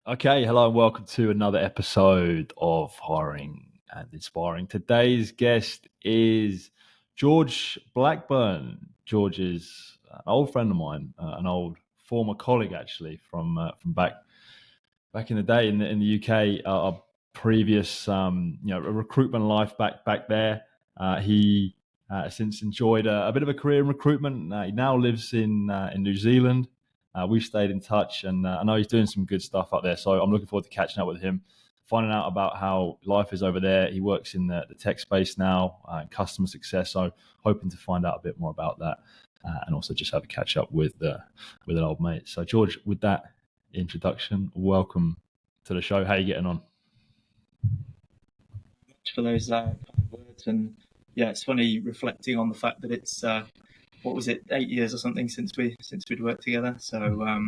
Okay, hello and welcome to another episode of Hiring and Inspiring. Today's guest is George Blackburn. George is an old friend of mine, an old former colleague actually from back in the day in the UK. Our previous recruitment life back there. He since enjoyed a bit of a career in recruitment. He now lives in New Zealand. We've stayed in touch, and I know he's doing some good stuff up there. So I'm looking forward to catching up with him, finding out about how life is over there. He works in the tech space now, customer success. So hoping to find out a bit more about that, and also just have a catch up with an old mate. So George, with that introduction, welcome to the show. How are you getting on? For those kind of words, and yeah, it's funny reflecting on the fact that it's what was it, 8 years or something since we'd worked together. So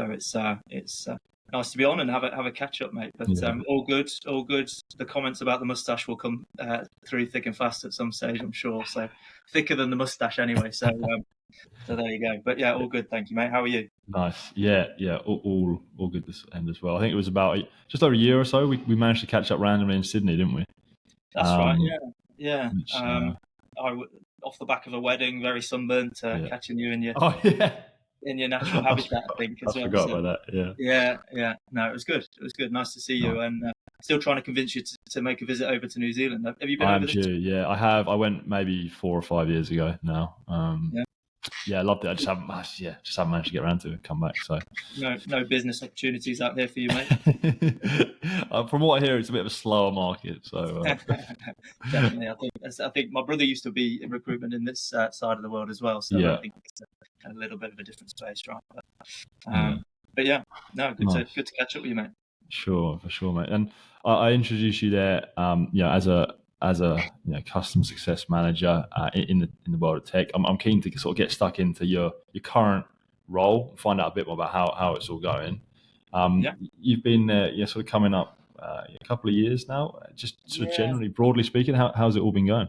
it's nice to be on and have a catch up, mate. But all good. The comments about the mustache will come through thick and fast at some stage, I'm sure. So thicker than the mustache anyway. So there you go. But yeah, all good. Thank you, mate. How are you? Nice. Yeah. All good this end as well. I think it was about just over a year or so. We managed to catch up randomly in Sydney, didn't we? That's right. Yeah. Which, Off the back of a wedding, very sunburnt, catching you in your in your natural habitat, I think. I forgot about that. Yeah. No, it was good. Nice to see you, and still trying to convince you to make a visit over to New Zealand. Have you been over there? Yeah, I have. I went maybe 4 or 5 years ago now. Yeah, I loved it. I just haven't managed to get around to it, come back. So no business opportunities out there for you, mate. From what I hear, it's a bit of a slower market. So definitely, I think my brother used to be in recruitment in this side of the world as well. So I think it's a little bit of a different space, right? But yeah, no, good to catch up with you, mate. Sure, for sure, mate. And I introduced you there, as a customer success manager in the world of tech. I'm keen to sort of get stuck into your current role, find out a bit more about how it's all going. You've been sort of coming up a couple of years now. Just sort of generally, broadly speaking, how's it all been going?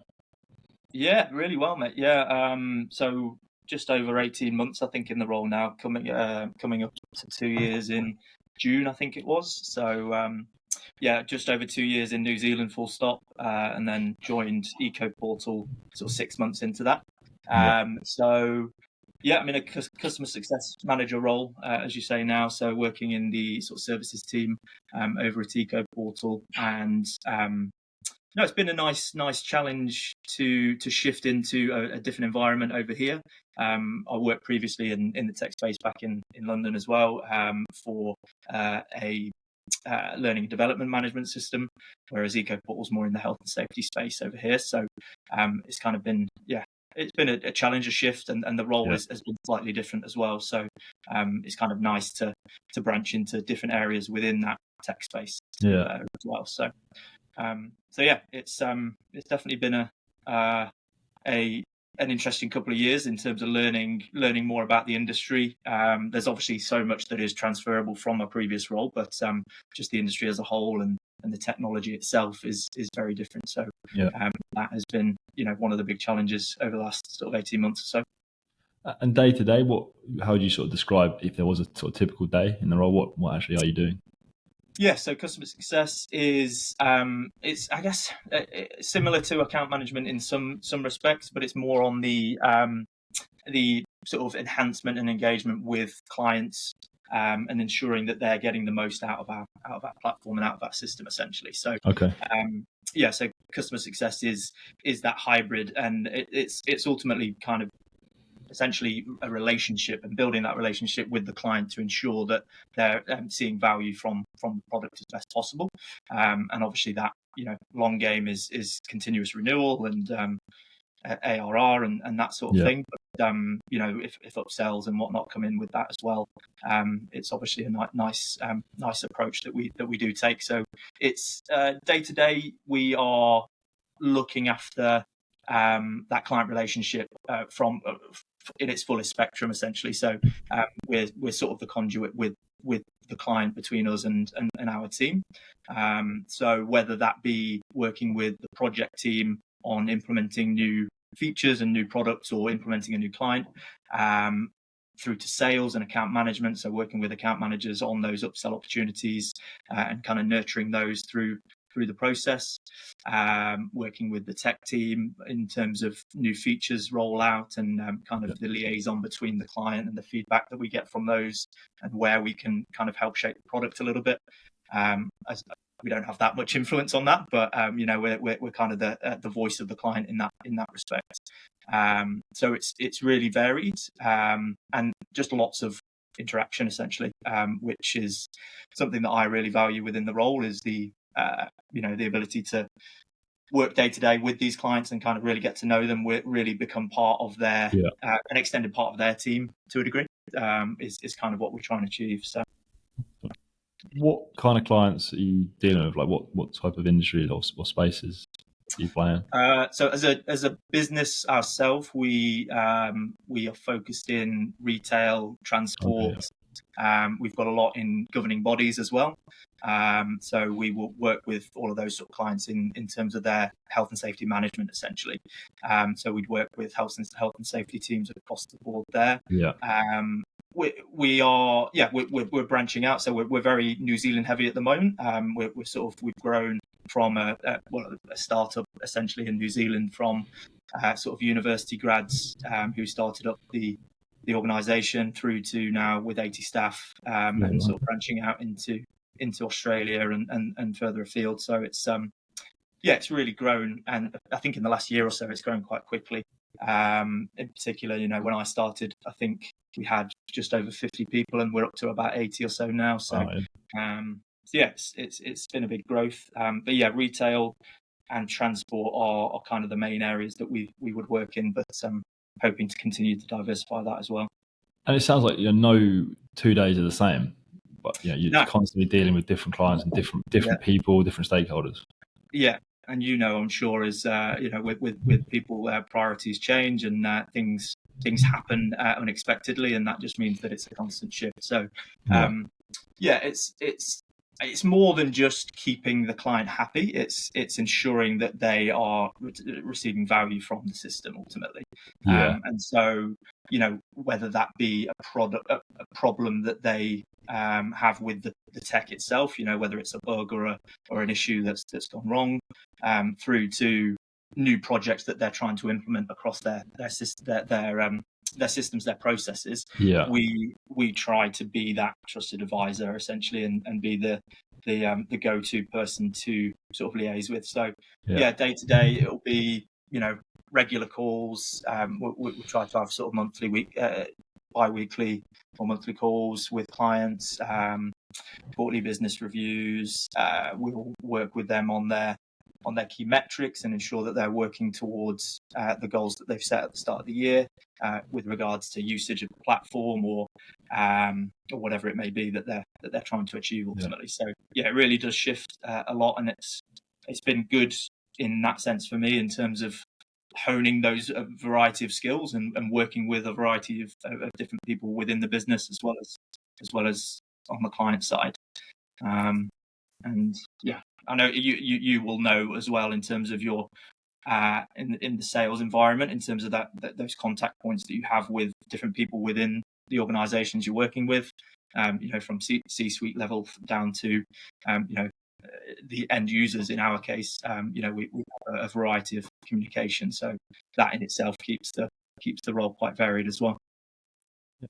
Yeah, really well, mate. Yeah, so just over 18 months, I think, in the role now, coming up to 2 years in June, I think it was. So just over 2 years in New Zealand, full stop, and then joined ecoPortal sort of 6 months into that. So yeah, I'm in a customer success manager role, as you say now. So working in the sort of services team over at ecoPortal, and no, it's been a nice challenge to shift into a different environment over here. I worked previously in the tech space back in London as well, for a learning and development management system, whereas ecoPortal's more in the health and safety space over here. So it's kind of been it's been a challenge, a shift, and the role has been slightly different as well. So it's kind of nice to branch into different areas within that tech space as well. So it's definitely been an interesting couple of years in terms of learning more about the industry. There's obviously so much that is transferable from my previous role, but just the industry as a whole and the technology itself is very different. So that has been one of the big challenges over the last sort of 18 months or so. And day to day, how would you sort of describe, if there was a sort of typical day in the role, what actually are you doing? Yeah, so customer success is it's, I guess, similar to account management in some respects, but it's more on the sort of enhancement and engagement with clients, and ensuring that they're getting the most out of our platform and out of our system, essentially. So so customer success is that hybrid, and it's ultimately kind of essentially a relationship, and building that relationship with the client to ensure that they're seeing value from the product as best possible. And obviously that, long game is continuous renewal and ARR and that sort of thing. But, if upsells and whatnot come in with that as well, it's obviously a nice approach that we do take. So it's day to day, we are looking after that client relationship from in its fullest spectrum, essentially. So we're sort of the conduit with the client between us and our team. So whether that be working with the project team on implementing new features and new products, or implementing a new client, through to sales and account management. So working with account managers on those upsell opportunities and kind of nurturing those through the process, working with the tech team in terms of new features rollout and kind of the liaison between the client and the feedback that we get from those and where we can kind of help shape the product a little bit. As we don't have that much influence on that, but we're kind of the voice of the client in that respect. So it's really varied and just lots of interaction essentially, which is something that I really value within the role, is the ability to work day to day with these clients and kind of really get to know them, really become part of their an extended part of their team to a degree, is kind of what we're trying to achieve. So what kind of clients are you dealing with? Like what type of industry or spaces are you playing? So as a business ourselves, we are focused in retail, transport. We've got a lot in governing bodies as well. So we will work with all of those sort of clients in terms of their health and safety management, essentially. So we'd work with health and safety teams across the board there. We're branching out, so we're very New Zealand heavy at the moment. We've grown from a startup essentially in New Zealand from sort of university grads who started up the organisation through to now with 80 staff and sort of branching out into Australia and further afield. So it's really grown, and I think in the last year or so it's grown quite quickly. In particular, when I started, I think we had just over 50 people, and we're up to about 80 or so now. So, it's been a big growth. But yeah, retail and transport are kind of the main areas that we would work in, but hoping to continue to diversify that as well. And it sounds like no 2 days are the same, but you're constantly dealing with different clients and different people, different stakeholders. Yeah. And I'm sure as with people, priorities change and things happen unexpectedly, and that just means that it's a constant shift. So, it's more than just keeping the client happy. It's ensuring that they are receiving value from the system ultimately. And so, whether that be a problem that they have with the tech itself, whether it's a bug or an issue that's gone wrong, through to new projects that they're trying to implement across their systems, their processes. We try to be that trusted advisor essentially, and be the go-to person to sort of liaise with. So day to day it'll be regular calls. We'll try to have sort of monthly, bi-weekly or monthly calls with clients, quarterly business reviews. We'll work with them on their key metrics and ensure that they're working towards the goals that they've set at the start of the year, with regards to usage of the platform or whatever it may be that they're trying to achieve ultimately. So it really does shift a lot, and it's been good in that sense for me in terms of honing those variety of skills and working with a variety of different people within the business as well as on the client side. And I know you will know as well in terms of your in the sales environment, in terms of those contact points that you have with different people within the organizations you're working with, from C-suite level down to the end users. In our case, we have a variety of communication, so that in itself keeps the role quite varied as well. You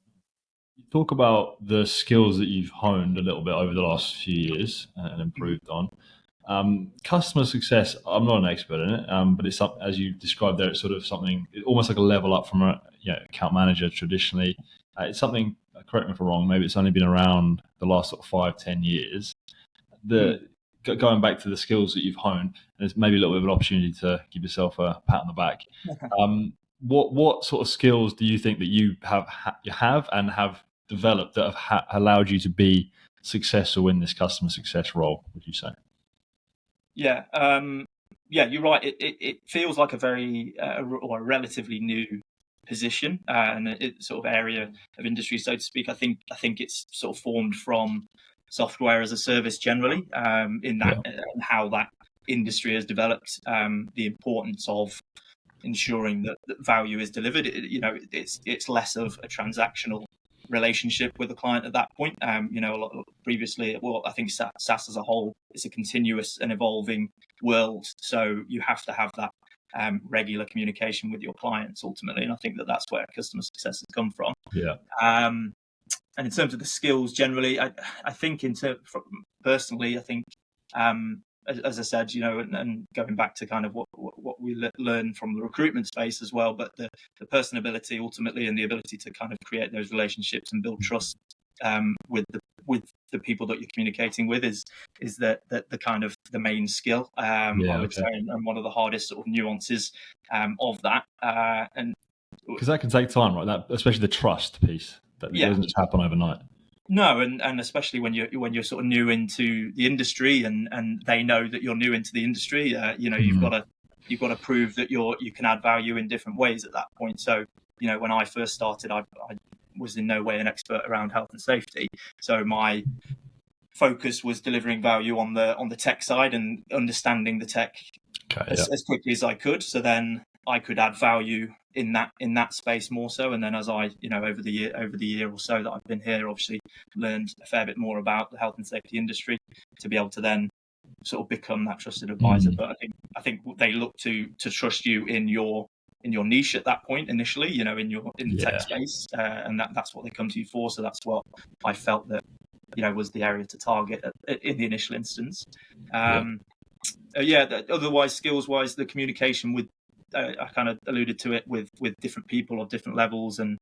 talk about the skills that you've honed a little bit over the last few years and improved on. Customer success, I'm not an expert in it, but it's as you described there, it's sort of something almost like a level up from a account manager traditionally. It's something, correct me if I'm wrong, maybe it's only been around the last sort of 5-10 years. Going back to the skills that you've honed, there's maybe a little bit of an opportunity to give yourself a pat on the back. What sort of skills do you think that you have developed that have allowed you to be successful in this customer success role, would you say? Yeah, you're right. It feels like a very or a relatively new position and it's sort of area of industry, so to speak. I think it's sort of formed from software as a service generally, in that and how that industry has developed, the importance of ensuring that value is delivered. It's less of a transactional relationship with the client at that point. Previously, well, I think SaaS as a whole is a continuous and evolving world, so you have to have that regular communication with your clients ultimately, and I think that's where customer success has come from. Yeah. And in terms of the skills generally, I think personally, I think, as I said, and going back to kind of what we learn from the recruitment space as well, but the personability ultimately, and the ability to kind of create those relationships and build trust with the people that you're communicating with is the kind of the main skill, I would say, and one of the hardest sort of nuances of that. And because that can take time, right? That, especially the trust piece, that doesn't just happen overnight. No, and especially when you're sort of new into the industry, and they know that you're new into the industry, you've got to prove that you can add value in different ways at that point. So, when I first started, I was in no way an expert around health and safety, so my focus was delivering value on the tech side and understanding the tech as quickly as I could. So then I could add value in that space more so, and then as I over the year or so that I've been here, obviously learned a fair bit more about the health and safety industry to be able to then sort of become that trusted advisor. But I think they look to trust you in your niche at that point initially, in the tech space, and that's what they come to you for. So that's what I felt that was the area to target in the initial instance. Otherwise, skills wise, the communication with I kind of alluded to it with different people of different levels and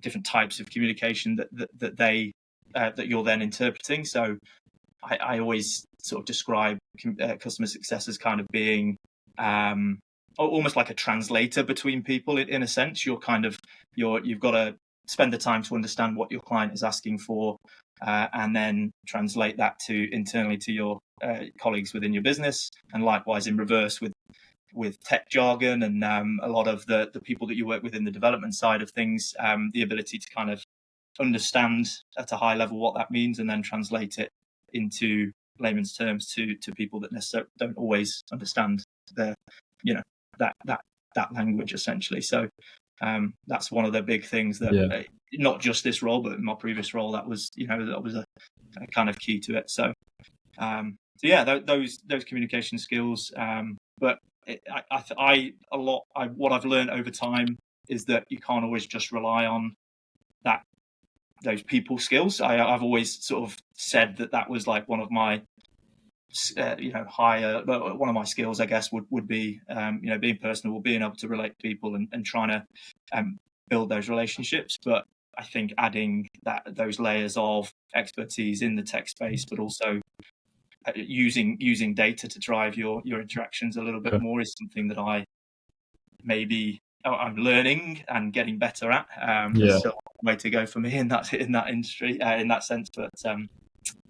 different types of communication that you're then interpreting. So I always sort of describe customer success as kind of being almost like a translator between people in a sense. You've got to spend the time to understand what your client is asking for, and then translate that internally to your colleagues within your business, and likewise in reverse with tech jargon and a lot of the people that you work with in the development side of things, the ability to kind of understand at a high level what that means and then translate it into layman's terms to people that necessarily don't always understand that language essentially. So that's one of the big things that not just this role, but in my previous role, that was a kind of key to it. So those communication skills, but what I've learned over time is that you can't always just rely on those people skills. I've always sort of said that was like one of my one of my skills, I guess, would be being personable, being able to relate to people and trying to build those relationships. But I think adding those layers of expertise in the tech space, but also using data to drive your interactions a little bit more is something that I'm learning and getting better at. There's still a way to go for me in that industry, in that sense.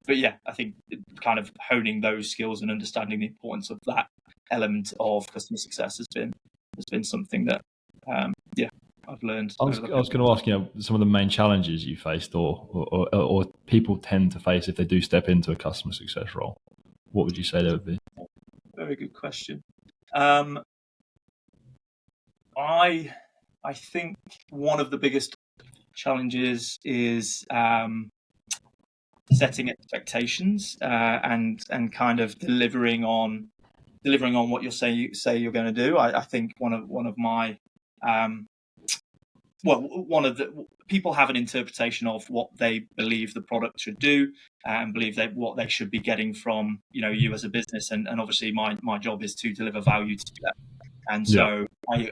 But yeah, I think kind of honing those skills and understanding the importance of that element of customer success has been something that I've learned. I was going to ask, some of the main challenges you faced or people tend to face if they do step into a customer success role. What would you say there would be? Very good question. I think one of the biggest challenges is setting expectations and kind of delivering on what you say you're going to do. I think one of my one of the people have an interpretation of what they believe the product should do and believe what they should be getting from you as a business, and obviously my job is to deliver value to that. And so I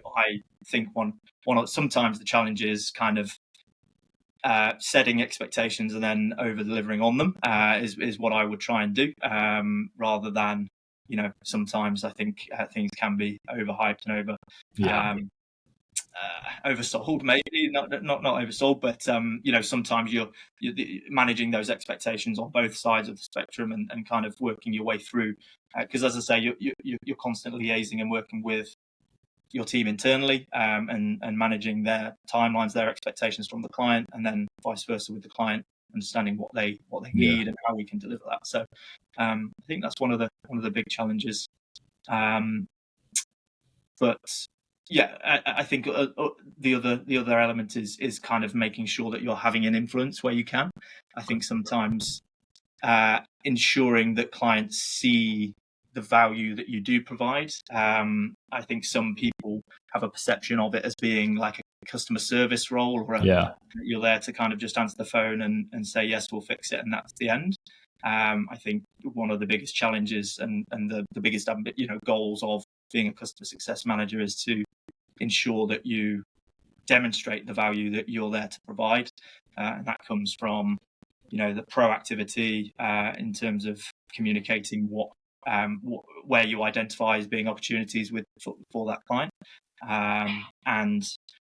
think one of sometimes the challenge is kind of setting expectations and then over delivering on them is what I would try and do, rather than sometimes I think things can be overhyped and oversold, maybe not oversold, but sometimes you're managing those expectations on both sides of the spectrum and kind of working your way through, because as I say, you're constantly liaising and working with your team internally, and managing their timelines, their expectations from the client, and then vice versa with the client, understanding what they need and how we can deliver that. So I think that's one of the big challenges. But yeah, I think the other element is kind of making sure that you're having an influence where you can. I think sometimes ensuring that clients see the value that you do provide. I think some people have a perception of it as being like a customer service role, or Yeah, you're there to kind of just answer the phone and say, yes, we'll fix it, and that's the end. I think one of the biggest challenges and the biggest goals of being a customer success manager is to ensure that you demonstrate the value that you're there to provide, and that comes from the proactivity in terms of communicating where you identify as being opportunities for that client, and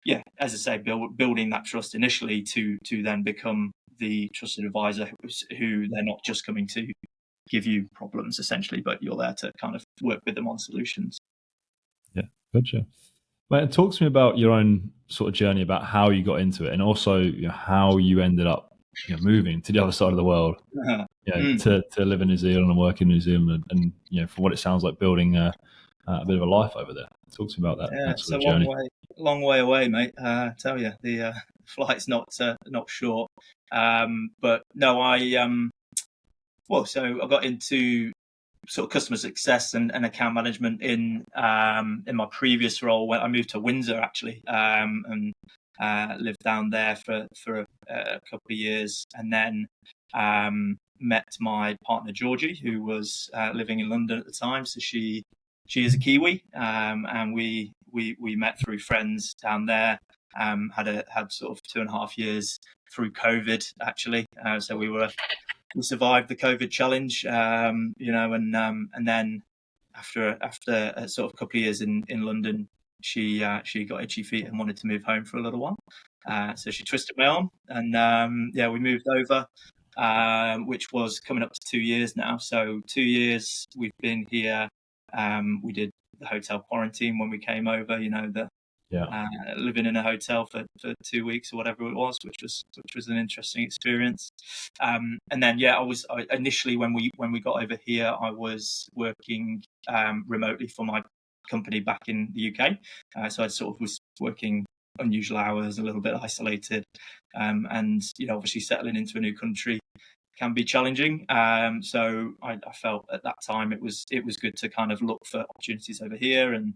yeah, as I say, building that trust initially to then become the trusted advisor who they're not just coming to give you problems essentially, but you're there to kind of work with them on solutions. yeah, gotcha. Mate, talk to me about your own sort of journey, about how you got into it, and also how you ended up moving to the other side of the world, to live in New Zealand and work in New Zealand, and from what it sounds like, building a bit of a life over there. Talk to me about that It's sort a of journey. long way away, mate. I tell you, the flight's not short. But no, so I got into sort of customer success and account management in my previous role when I moved to Windsor, actually, and lived down there for a couple of years, and then met my partner Georgie, who was living in London at the time. So she is a Kiwi, and we met through friends down there. Had sort of 2.5 years through COVID, actually. So we survived the COVID challenge, and then after a sort of couple of years in London, she got itchy feet and wanted to move home for a little while. So she twisted my arm, and we moved over, which was coming up to 2 years now. So 2 years we've been here. We did the hotel quarantine when we came over. Living in a hotel for 2 weeks or whatever it was, which was an interesting experience. And then initially when we got over here, I was working remotely for my company back in the UK. So I sort of was working unusual hours, a little bit isolated, and obviously settling into a new country can be challenging. So I felt at that time it was good to kind of look for opportunities over here, and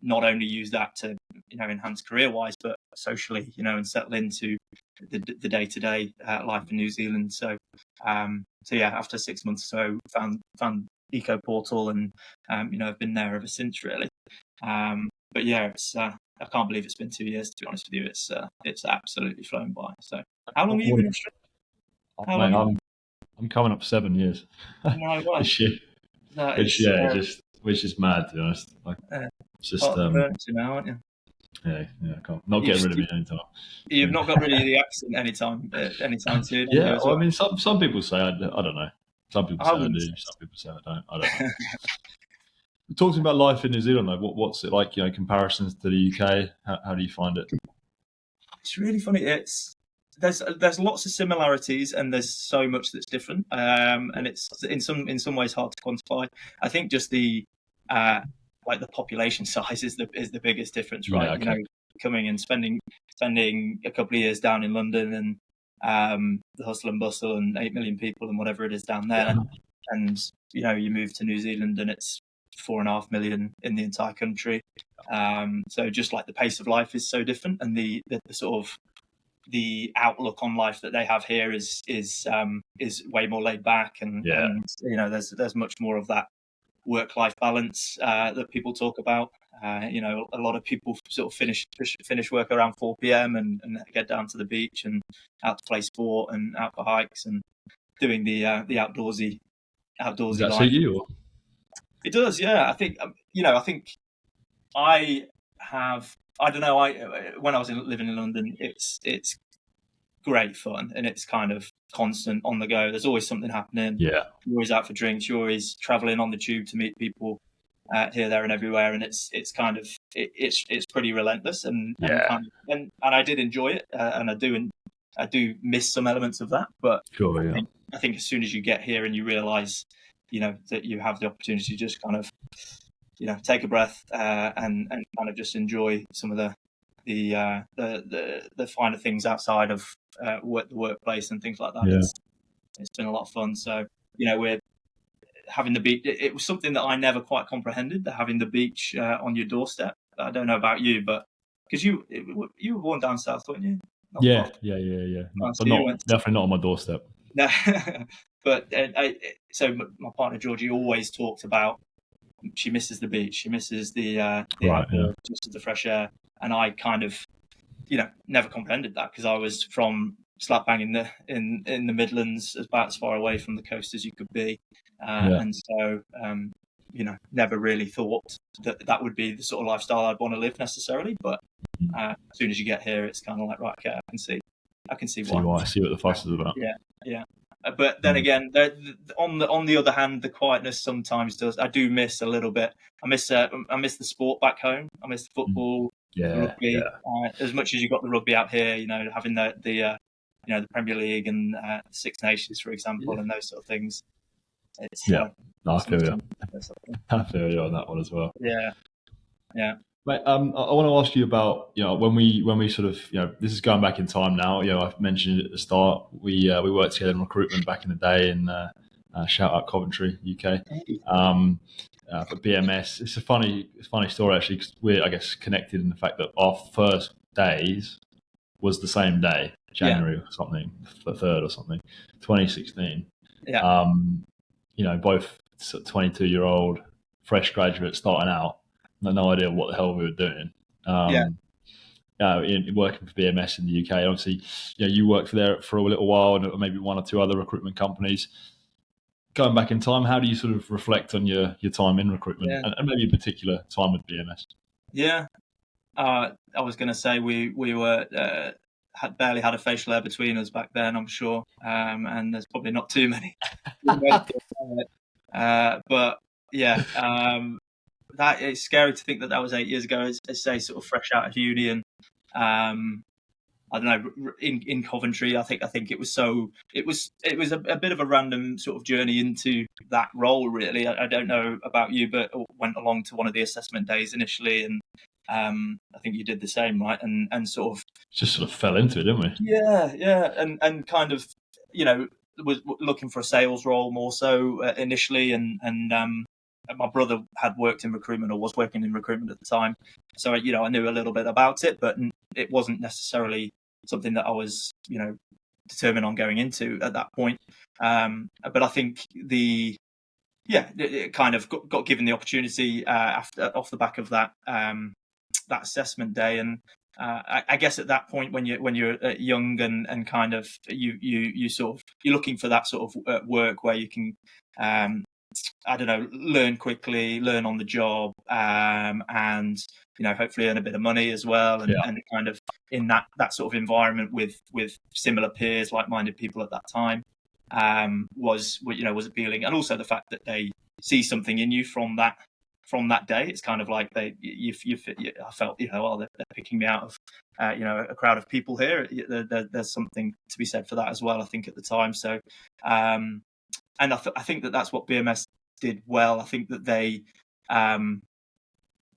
not only use that to enhance career wise, but socially, and settle into the day-to-day life in New Zealand. So after 6 months or so, found ecoPortal, and I've been there ever since, really. But yeah, it's I can't believe it's been 2 years, to be honest with you. It's absolutely flown by. So how long have you been in Australia? How Mate, long? I'm coming up 7 years No way. this year, That which is which is mad, to be honest. Like, it's just part of the furniture now, aren't you? I can't not getting rid of me anytime. You've Yeah. not got rid of the accent anytime soon, have you, Yeah, as well, I well? mean, some people say I don't know. Some people I say I wouldn't do. say Some so. people say I don't. I don't know. Talk to me about life in New Zealand. Like, what's it like? Comparisons to the UK. How do you find it? It's really funny. There's lots of similarities, and there's so much that's different. And it's in some ways hard to quantify. I think just the like the population size is the biggest difference, right? Yeah. Okay. Coming and spending a couple of years down in London, and the hustle and bustle, and 8 million people and whatever it is down there, Yeah. and you move to New Zealand and it's 4.5 million in the entire country. So just like the pace of life is so different, and the sort of the outlook on life that they have here is way more laid back, and Yeah. there's much more of that work-life balance that people talk about. A lot of people sort of finish work around 4 p.m. and get down to the beach and out to play sport and out for hikes and doing the outdoorsy Does that life. suit you? Or? It does, yeah. I think I have. I don't know. When I was living in London, it's great fun, and it's kind of constant on the go. There's always something happening. Yeah. You're always out for drinks. You're always traveling on the tube to meet people here, there, and everywhere. And it's kind of it's pretty relentless, and Yeah. kind of, and I did enjoy it, and I do miss some elements of that. But Sure. Yeah. I think as soon as you get here and you realise, that you have the opportunity to just kind of take a breath and kind of just enjoy some of the finer things outside of the workplace and things like that. Yeah. It's been a lot of fun. So we're having the beach. It was something that I never quite comprehended, that having the beach on your doorstep. I don't know about you, but because you were born down south, weren't you? Not far. Yeah. Oh, But definitely not on my doorstep. No, but so my partner Georgie always talked about she misses the beach, she misses the outdoor, just the fresh air, and I kind of never comprehended that because I was from slap bang in the Midlands, about as far away from the coast as you could be, and so never really thought that would be the sort of lifestyle I'd want to live necessarily. But as soon as you get here, it's kind of like, right, okay, I can see why. See what the fuss is about. Yeah. But then again, on the other hand, the quietness sometimes does. I do miss a little bit. I miss the sport back home. I miss the football, the rugby. As much as you got the rugby out here, having the Premier League and Six Nations, for example, and those sort of things. It's I feel you. I feel you on that one as well. Yeah. Mate, I want to ask you about when we sort of this is going back in time now. I've mentioned it at the start. We worked together in recruitment back in the day, and shout out Coventry, UK. For BMS, it's a funny story actually, because we're, I guess, connected in the fact that our first days was the same day, January or something, the 3rd or something, 2016. Yeah. Both 22-year-old fresh graduates starting out. No idea what the hell we were doing. Working for BMS in the UK. Obviously, you worked there for a little while, and maybe one or two other recruitment companies. Going back in time, how do you sort of reflect on your time in recruitment, and maybe in particular time with BMS? Yeah, I was going to say we were had barely had a facial hair between us back then, I'm sure, and there's probably not too many. But yeah. That it's scary to think that was 8 years ago, as say, sort of fresh out of uni, and I don't know, in Coventry. I think it was a bit of a random sort of journey into that role, really. I don't know about you, but I went along to one of the assessment days initially, and I think you did the same, right? And sort of just sort of fell into it, didn't we? Yeah, and kind of was looking for a sales role more so initially, and my brother had worked in recruitment, or was working in recruitment at the time. So, I knew a little bit about it, but it wasn't necessarily something that I was, determined on going into at that point. But I think it kind of got given the opportunity off the back of that assessment day. And I guess at that point, when you're young and kind of you're looking for that sort of work where you can learn quickly, learn on the job, and hopefully earn a bit of money as well, and kind of in that sort of environment with similar peers, like-minded people at that time, was appealing, and also the fact that they see something in you from that day. It's kind of like I felt they're picking me out of a crowd of people here. There's something to be said for that as well, I think, at the time. So and I think that's what BMS did well. I think that they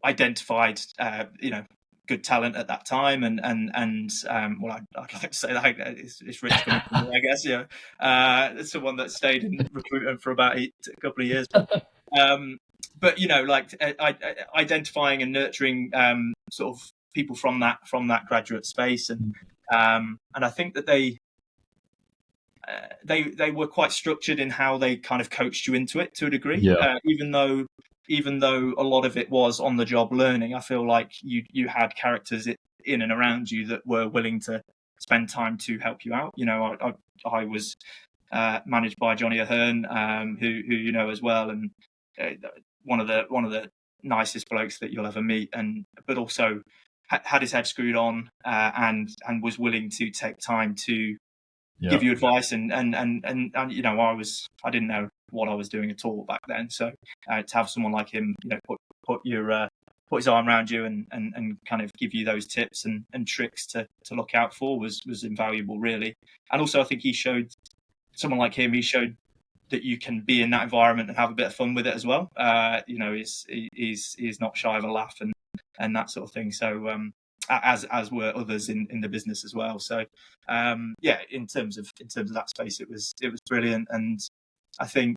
identified, good talent at that time, and well, I'd like to say that it's rich coming from me, I guess. It's someone that stayed in recruitment for about a couple of years. But identifying and nurturing sort of people from that graduate space, and I think that they were quite structured in how they kind of coached you into it to a degree. Even though a lot of it was on the job learning, I feel like you had characters in and around you that were willing to spend time to help you out. I was managed by Johnny Ahern, who you know as well, and one of the nicest blokes that you'll ever meet, but also had his head screwed on, and was willing to take time to give you advice, and I didn't know what I was doing at all back then. So to have someone like him, put his arm around you and kind of give you those tips and tricks to look out for was invaluable, really. And also, I think he showed that you can be in that environment and have a bit of fun with it as well. He's not shy of a laugh and that sort of thing. So as were others in the business as well. So in terms of that space, it was brilliant. And I think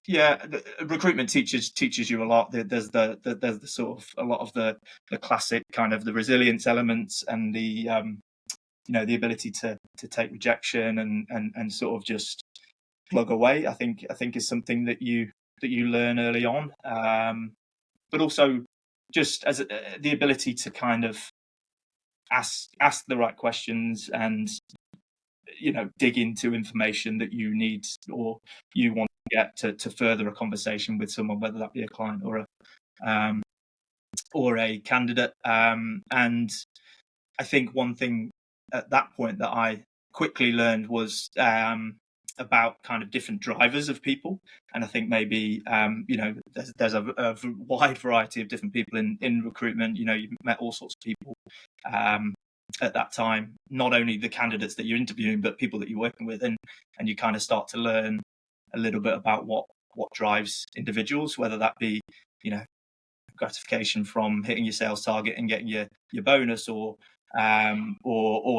recruitment teaches you a lot. There's the sort of a lot of the classic kind of the resilience elements and the the ability to take rejection and sort of just plug away. I think is something that you learn early on, but also just as the ability to kind of ask the right questions and dig into information that you need or you want to get to further a conversation with someone, whether that be a client or a candidate. And I think one thing at that point that I quickly learned was about kind of different drivers of people. And I think maybe there's a wide variety of different people in recruitment. You've met all sorts of people at that time, not only the candidates that you're interviewing, but people that you're working with, and you kind of start to learn a little bit about what drives individuals, whether that be gratification from hitting your sales target and getting your bonus, or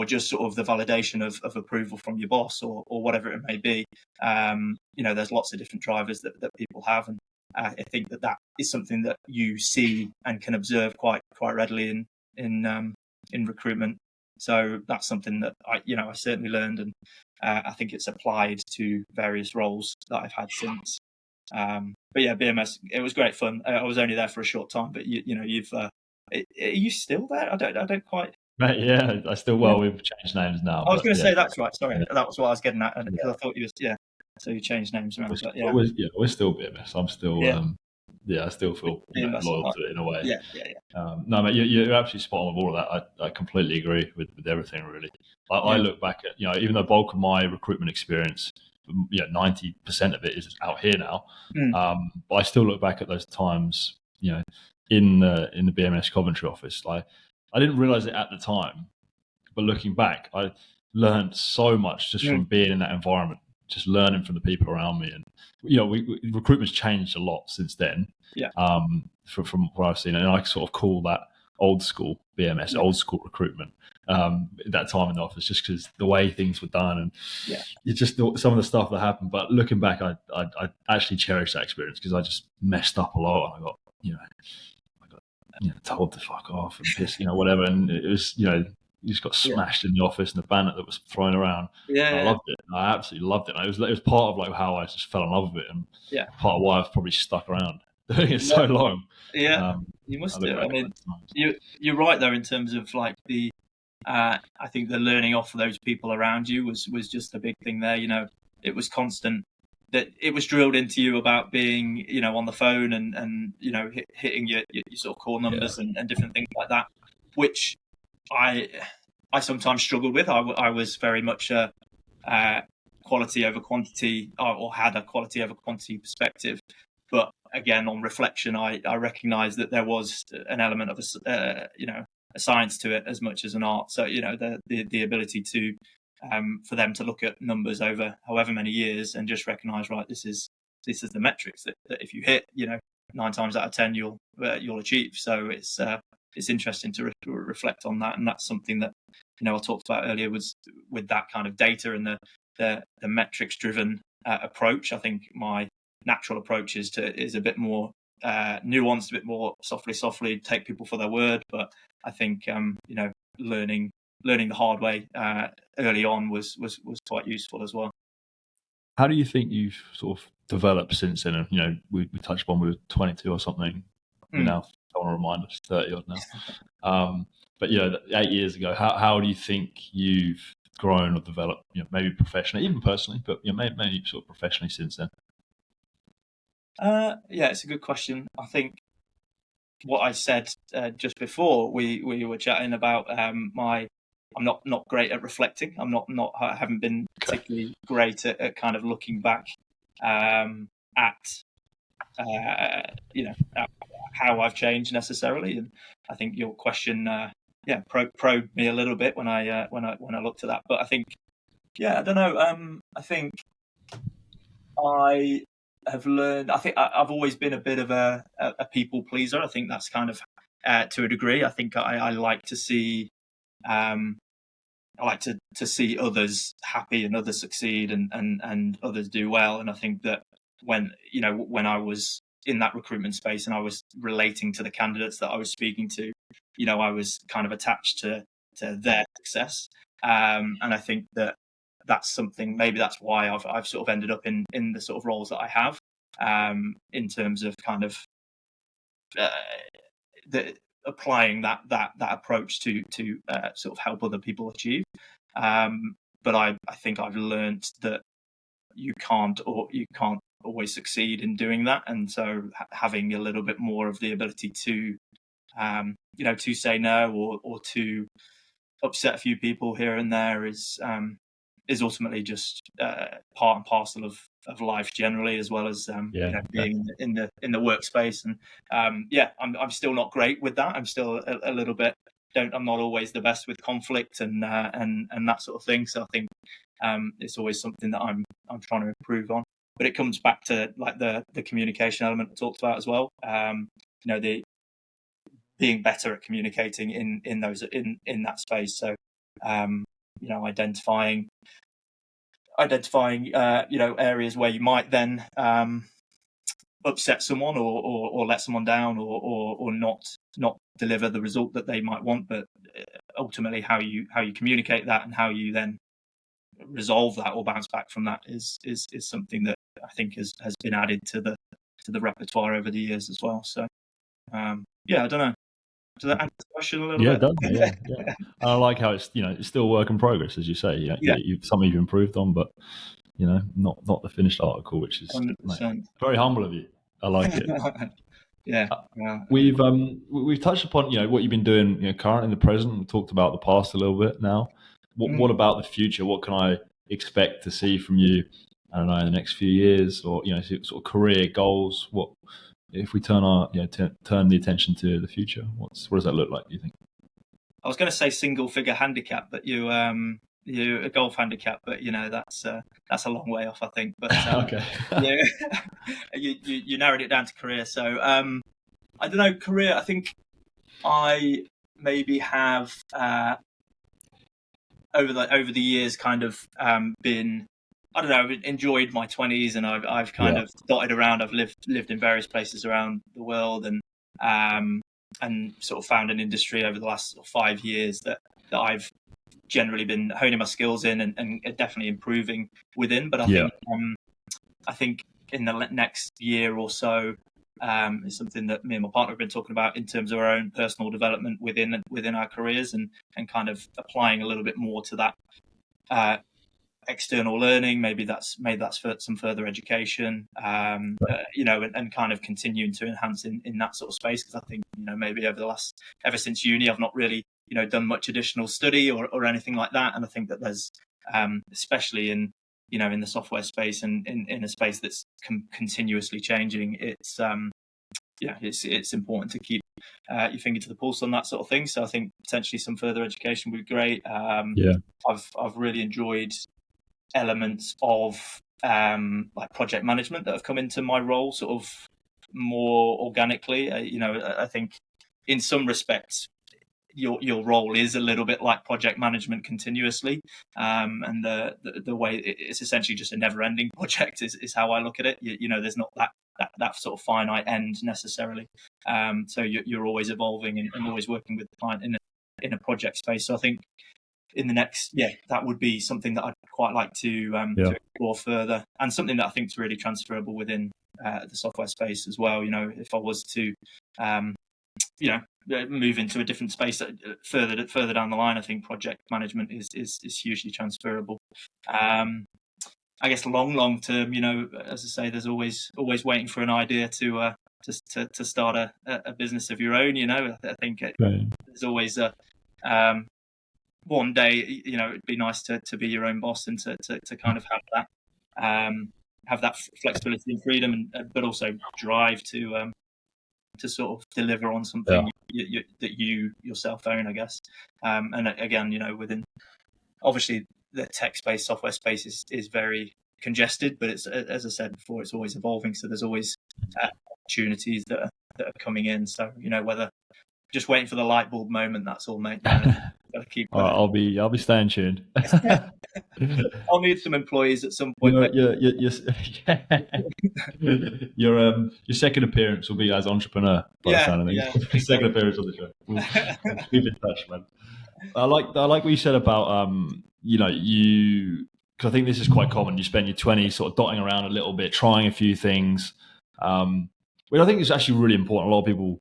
just sort of the validation of approval from your boss, or whatever it may be. There's lots of different drivers that people have, and I think that is something that you see and can observe quite readily in recruitment. So that's something that I certainly learned, and I think it's applied to various roles that I've had since. But yeah, BMS, it was great fun. I was only there for a short time, but you've are you still there? I don't quite. Right, yeah, I still. Well, we've changed names now. I was going to say that's right. Sorry, yeah. That was what I was getting at, because I thought you was So you changed names around, but yeah, we're still BMS. I'm still. I still feel loyal to it in a way. No, mate, you're absolutely spot on with all of that. I completely agree with everything, really. I look back at, even though bulk of my recruitment experience, 90% of it is out here now, but I still look back at those times, in the BMS Coventry office. Like, I didn't realize it at the time, but looking back, I learned so much just from being in that environment, just learning from the people around me. And recruitment's changed a lot since then. From what I've seen, and I sort of call that old school BMS, old school recruitment. At that time in the office, just because the way things were done, and it's just some of the stuff that happened. But looking back, I actually cherish that experience, because I just messed up a lot, and I got told to fuck off and piss, whatever, and it was you just got smashed in the office, and the banner that was thrown around. I loved it. I absolutely loved it. It was part of like how I just fell in love with it, and part of why I've probably stuck around doing it so long. You must do. I mean, you're right though, in terms of like the. I think the learning off of those people around you was just a big thing there. It was constant. That it was drilled into you about being, on the phone and hitting your sort of core numbers and different things like that, which I sometimes struggled with. I was very much a quality over quantity, or had a quality over quantity perspective. But again, on reflection, I recognised that there was an element of a science to it as much as an art. So the ability to for them to look at numbers over however many years and just recognise, right, this is the metrics that if you hit, 9 times out of 10 you'll achieve. So it's interesting to reflect on that, and that's something that I talked about earlier, was with that kind of data and the metrics driven approach. I think my natural approach is a bit more nuanced, a bit more softly take people for their word. But I think learning the hard way early on was quite useful as well. How do you think you've sort of developed since then? And we touched upon we were 22 or something. We now don't want to remind us 30 odd now. But 8 years ago, how do you think you've grown or developed? Maybe professionally, even personally, but maybe sort of professionally since then. It's a good question. I think what I said just before we were chatting about I'm not great at reflecting. I haven't been particularly great at kind of looking back at how I've changed necessarily. And I think your question probed me a little bit when I looked at that. But I think I don't know. I think I have learned. I think I've always been a bit of a people pleaser. I think that's kind of to a degree. I think I like to see. I like to see others happy and others succeed and others do well. And I think that when I was in that recruitment space and I was relating to the candidates that I was speaking to, I was kind of attached to their success. And I think that that's something, maybe that's why I've sort of ended up in the sort of roles that I have, in terms of kind of uh, the applying that approach to sort of help other people achieve. But I think I've learned that you can't always succeed in doing that, and so having a little bit more of the ability to to say no, or to upset a few people here and there is ultimately just part and parcel of life generally, as well as being in the workspace. And I'm still not great with that. I'm still a little bit I'm not always the best with conflict and that sort of thing. So I think it's always something that I'm trying to improve on. But it comes back to like the communication element I talked about as well. The being better at communicating in that space. So identifying areas where you might then upset someone or let someone down, or not deliver the result that they might want, but ultimately how you communicate that and how you then resolve that or bounce back from that is something that I think has been added to the repertoire over the years as well. So I don't know. Does that answer the question a little bit? It does. Yeah. And I like how it's still a work in progress, as you say. Something you've improved on, but not the finished article, which is 100%. very humble of you. I like it. Yeah. We've touched upon what you've been doing current in the present. We talked about the past a little bit now. What about the future? What can I expect to see from you, I don't know, in the next few years, or sort of career goals? What if we turn the attention to the future? What does that look like, do you think? I was going to say single figure handicap, but you a golf handicap, but that's a long way off, I think. But Okay. you narrowed it down to career. So I don't know, career. I think I maybe have over the years kind of been, I don't know, enjoyed my 20s, and I've kind of dotted around. I've lived in various places around the world, and sort of found an industry over the last 5 years that I've generally been honing my skills in and definitely improving within. But I think in the next year or so, is something that me and my partner have been talking about in terms of our own personal development within our careers, and kind of applying a little bit more to that external learning. Maybe that's for some further education, and kind of continuing to enhance in that sort of space. Because I think maybe ever since uni, I've not really done much additional study or anything like that. And I think that there's especially in the software space and in a space that's continuously changing, it's important to keep your finger to the pulse on that sort of thing. So I think potentially some further education would be great. I've really enjoyed elements of like project management that have come into my role sort of more organically. I think in some respects your role is a little bit like project management continuously, and the way it's essentially just a never-ending project is how I look at it. There's not that sort of finite end necessarily, so you're always evolving and always working with the client in a project space. So I think in the next, that would be something that I'd quite like to explore further, and something that I think is really transferable within the software space as well. If I was to move into a different space further down the line, I think project management is hugely transferable. I guess long term, as I say, there's always waiting for an idea to start a business of your own. I think there's always one day, it'd be nice to be your own boss and to kind of have that flexibility and freedom, but also drive to sort of deliver on something that you yourself own, I guess. And again, within obviously the tech space, software space is very congested, but it's, as I said before, it's always evolving. So there's always opportunities that are coming in. So whether just waiting for the light bulb moment, that's all, mate. Gotta keep. All right, I'll be staying tuned. I'll need some employees at some point. Your second appearance will be as entrepreneur by the sound of things. Exactly. Second appearance on the show. We'll keep in touch, man. I like what you said about because I think this is quite common. You spend your 20s sort of dotting around a little bit, trying a few things, which I think is actually really important. A lot of people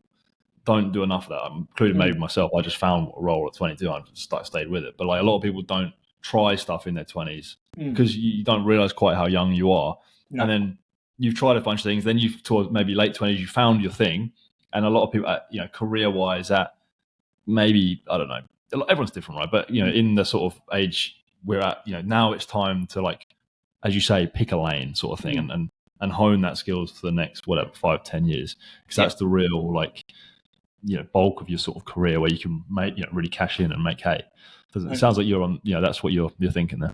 don't do enough of that, including maybe myself. I just found a role at 22 and stayed with it. But like a lot of people don't try stuff in their 20s because you don't realize quite how young you are. No. And then you've tried a bunch of things. Then you've towards maybe late 20s, you found your thing. And a lot of people, career wise, at maybe, I don't know, everyone's different, right? But in the sort of age we're at, now it's time to, like, as you say, pick a lane sort of thing and hone that skills for the next 5-10 years, because that's the real bulk of your sort of career where you can make really cash in and make hay. It sounds like you're on that's what you're thinking there.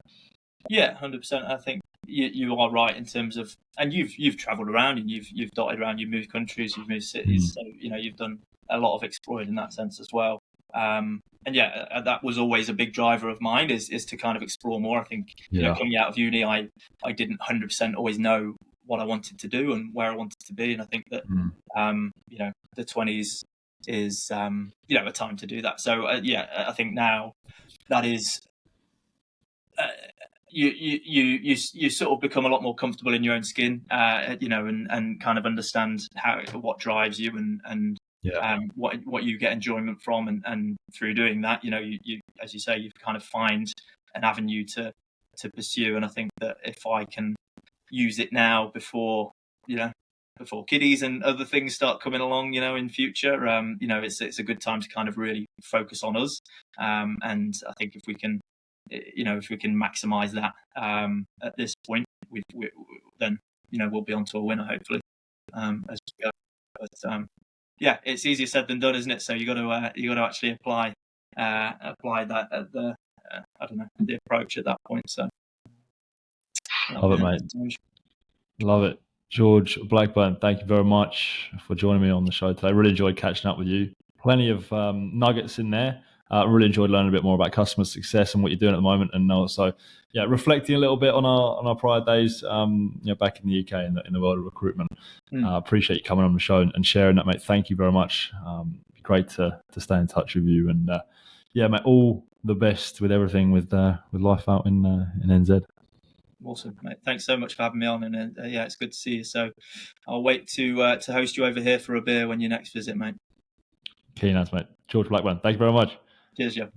100%. I think you are right in terms of, and you've traveled around and you've dotted around, you've moved countries, you've moved cities, so you've done a lot of exploring in that sense as well. And that was always a big driver of mine, is to kind of explore more. I think coming out of uni, I didn't 100% always know what I wanted to do and where I wanted to be, and I think that the 20s is a time to do that. So I think now that is you sort of become a lot more comfortable in your own skin, and kind of understand what drives you and what you get enjoyment from, and through doing that, you as you say, you kind of find an avenue to pursue. And I think that if I can use it now before kiddies and other things start coming along, in future, it's a good time to kind of really focus on us. And I think if we can maximize that at this point, then we'll be onto a winner, hopefully, as we go. But it's easier said than done, isn't it? So you got to actually apply that at the the approach at that point. So love it, mate. Love it. George Blackburn, thank you very much for joining me on the show today. I really enjoyed catching up with you. Plenty of nuggets in there. I really enjoyed learning a bit more about customer success and what you're doing at the moment, and also, reflecting a little bit on our prior days, back in the UK in the world of recruitment. Appreciate you coming on the show and sharing that, mate. Thank you very much. Great to stay in touch with you, and mate, all the best with everything with life out in NZ. Awesome, mate. Thanks so much for having me on, and it's good to see you. So I'll wait to host you over here for a beer when you next visit, mate. Keen as, mate. George Blackburn, thank you very much. Cheers, Joe.